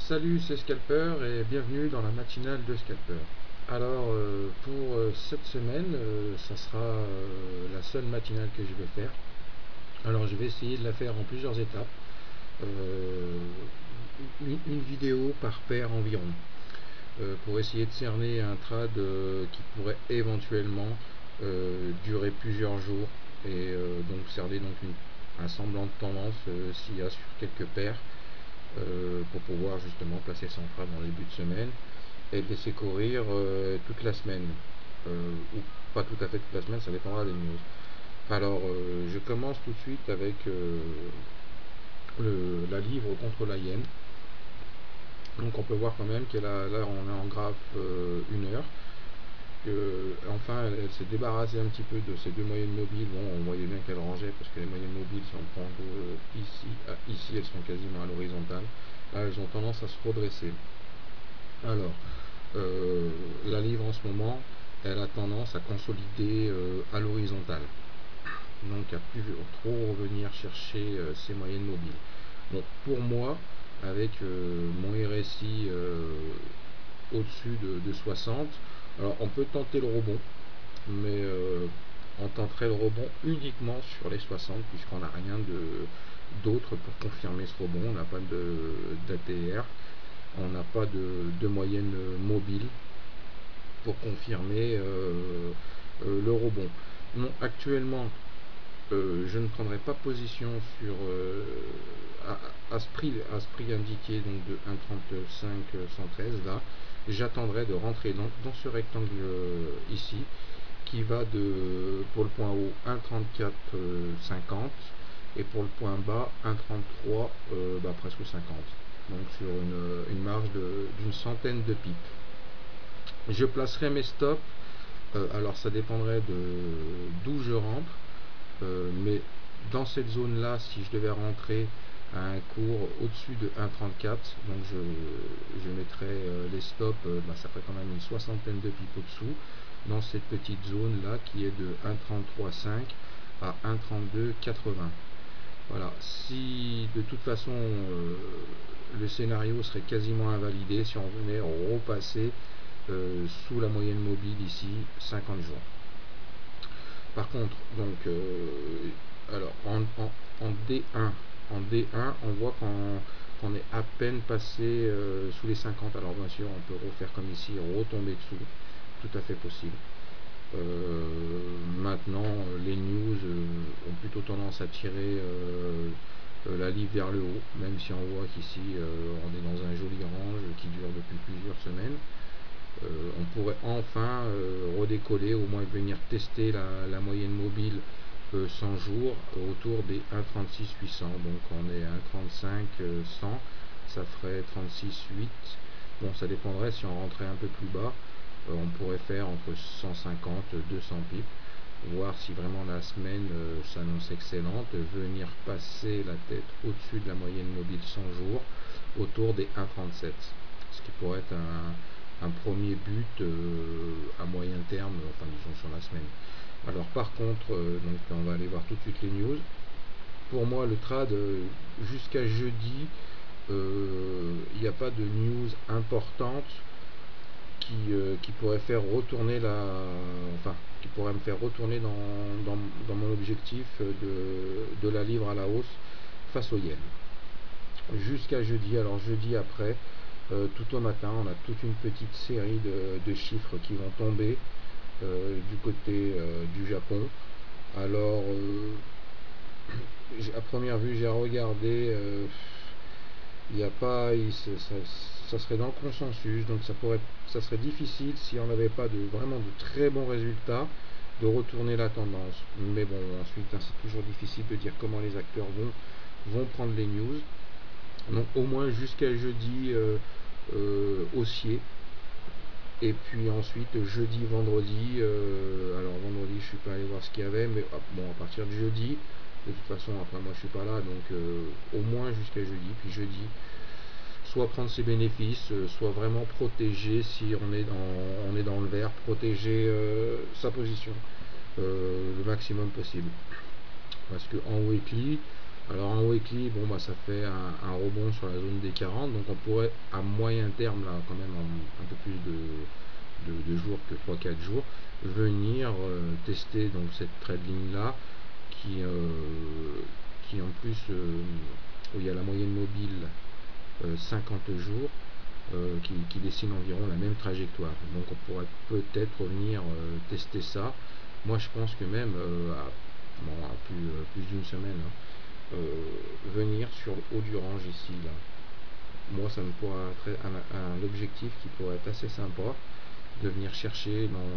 Salut, c'est Scalper et bienvenue dans la matinale de Scalper. Alors, pour cette semaine, ça sera la seule matinale que je vais faire. Alors, je vais essayer de la faire en plusieurs étapes. Euh, une vidéo par paire environ, pour essayer de cerner un trad qui pourrait éventuellement durer plusieurs jours et donc cerner donc un semblant de tendance s'il y a sur quelques paires. Pour pouvoir justement placer son trade dans les début de semaine et le laisser courir toute la semaine, ou pas tout à fait toute la semaine, ça dépendra des news. Alors je commence tout de suite avec la livre contre la yen. Donc on peut voir quand même qu'elle a, là on est en graphe 1 heure, enfin elle s'est débarrassée un petit peu de ces deux moyennes mobiles. Bon, on voyait bien qu'elle rangeait parce que les moyennes mobiles, si on prend ici à ici, elles sont quasiment à l'horizontale. Là elles ont tendance à se redresser. Alors la livre en ce moment, elle a tendance à consolider à l'horizontale, donc à plus trop revenir chercher ces moyennes mobiles. Bon, pour moi, avec mon RSI au-dessus de 60, alors on peut tenter le rebond, mais on tenterait le rebond uniquement sur les 60 puisqu'on n'a rien d'autre pour confirmer ce rebond. On n'a pas d'ATR, on n'a pas de moyenne mobile pour confirmer le rebond. Non, actuellement, je ne prendrai pas position sur à ce prix indiqué, donc de 1,35 113 là. J'attendrai de rentrer dans ce rectangle ici, qui va pour le point haut 1,34 50 et pour le point bas 1,33 presque 50, donc sur une marge d'une centaine de pips. Je placerai mes stops, alors ça dépendrait d'où je rentre, mais dans cette zone là, si je devais rentrer à un cours au-dessus de 1,34, donc je mettrais les stops, ça ferait quand même une soixantaine de pips au-dessous, dans cette petite zone là qui est de 1,33,5 à 1,32,80. Voilà, si de toute façon le scénario serait quasiment invalidé si on venait repasser sous la moyenne mobile ici 50 jours. Par contre, donc alors en D1 on voit qu'on est à peine passé sous les 50. Alors bien sûr on peut refaire comme ici, retomber dessous, tout à fait possible. Maintenant les news ont plutôt tendance à tirer la livre vers le haut, même si on voit qu'ici on est dans un joli range qui dure depuis plusieurs semaines. On pourrait enfin redécoller, au moins venir tester la moyenne mobile 100 jours autour des 1,36 800. Donc on est à 1,35 100, ça ferait 36,8. Bon, ça dépendrait si on rentrait un peu plus bas. On pourrait faire entre 150 200 pips, voir si vraiment la semaine s'annonce excellente, venir passer la tête au-dessus de la moyenne mobile 100 jours autour des 1,37, ce qui pourrait être un premier but à moyen terme, enfin disons sur la semaine. Alors par contre, donc on va aller voir tout de suite les news. Pour moi le trad jusqu'à jeudi, il n'y a pas de news importante qui pourrait faire retourner qui pourrait me faire retourner dans mon objectif de la livre à la hausse face au yen jusqu'à jeudi. Alors jeudi après, tout au matin, on a toute une petite série de chiffres qui vont tomber du côté du Japon. Alors à première vue j'ai regardé, il n'y a pas, ça serait dans le consensus, donc ça serait difficile si on n'avait pas vraiment de très bons résultats de retourner la tendance. Mais bon, ensuite c'est toujours difficile de dire comment les acteurs vont prendre les news. Donc au moins jusqu'à jeudi haussier, et puis ensuite jeudi vendredi, alors vendredi je suis pas allé voir ce qu'il y avait, mais bon, à partir de jeudi, de toute façon après moi je suis pas là, donc au moins jusqu'à jeudi, puis jeudi soit prendre ses bénéfices, soit vraiment protéger, si on est dans le vert, protéger sa position le maximum possible, parce que en weekly Alors en weekly, bon bah ça fait un rebond sur la zone des 40, donc on pourrait à moyen terme, là quand même un peu plus de jours que 3-4 jours, venir tester donc cette trade ligne là qui en plus où il y a la moyenne mobile 50 jours qui dessine environ la même trajectoire. Donc on pourrait peut-être revenir tester ça. Moi je pense que même à plus d'une semaine, hein, venir sur le haut du range ici là. Moi ça me pourrait être un objectif qui pourrait être assez sympa de venir chercher dans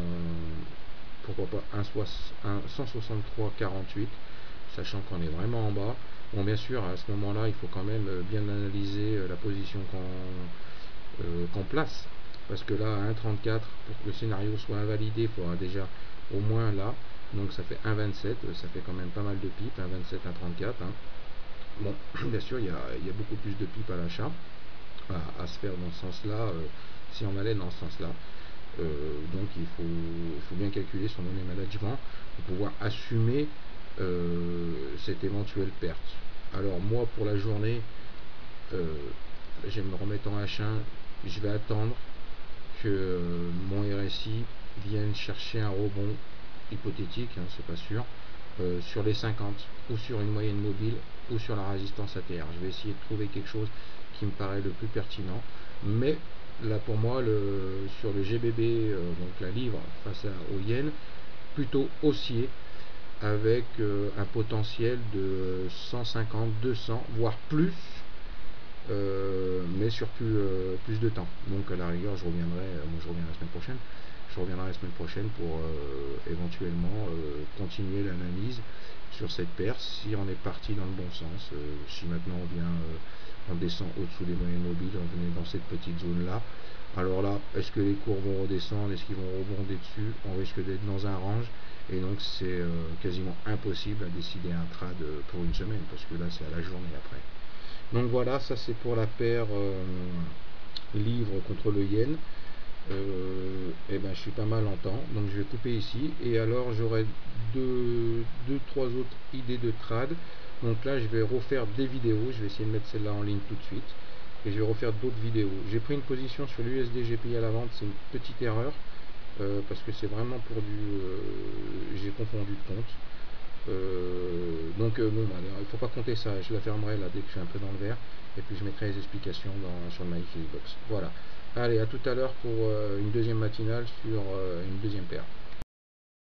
pourquoi pas un 163,48, sachant qu'on est vraiment en bas. Bon bien sûr à ce moment là il faut quand même bien analyser la position qu'on place, parce que là à 1,34 pour que le scénario soit invalidé il faudra déjà au moins là, donc ça fait 1,27, ça fait quand même pas mal de pips, 1,27, 1,34 hein. Bon, bien sûr, il y a beaucoup plus de pipes à l'achat à se faire dans ce sens-là, si on allait dans ce sens-là. Donc il faut bien calculer son money management pour pouvoir assumer cette éventuelle perte. Alors moi, pour la journée, je vais me remettre en H1, je vais attendre que mon RSI vienne chercher un rebond hypothétique, hein, c'est pas sûr, sur les 50 ou sur une moyenne mobile ou sur la résistance ATR. Je vais essayer de trouver quelque chose qui me paraît le plus pertinent, mais là pour moi sur le GBB, donc la livre face au yen, plutôt haussier avec un potentiel de 150, 200 voire plus, mais sur plus de temps. Donc à la rigueur je reviendrai la semaine prochaine. Je reviendrai la semaine prochaine pour éventuellement continuer l'analyse sur cette perce, si on est parti dans le bon sens, si maintenant on descend au-dessous des moyennes mobiles, on venait dans cette petite zone là. Alors là, est-ce que les cours vont redescendre, est-ce qu'ils vont rebondir dessus? On risque d'être dans un range, et donc c'est quasiment impossible à décider un trade pour une semaine, parce que là c'est à la journée après. Donc voilà, ça c'est pour la paire livre contre le yen. Et ben je suis pas mal en temps, donc je vais couper ici, et alors j'aurai trois autres idées de trade. Donc là je vais refaire des vidéos, je vais essayer de mettre celle-là en ligne tout de suite, et je vais refaire d'autres vidéos. J'ai pris une position sur l'USD GPI à la vente, c'est une petite erreur, parce que c'est vraiment pour j'ai confondu de compte. Bon, alors, il ne faut pas compter ça, je la fermerai là dès que je suis un peu dans le vert, et puis je mettrai les explications sur le MyFixBox. Voilà. Allez, à tout à l'heure pour une deuxième matinale sur une deuxième paire.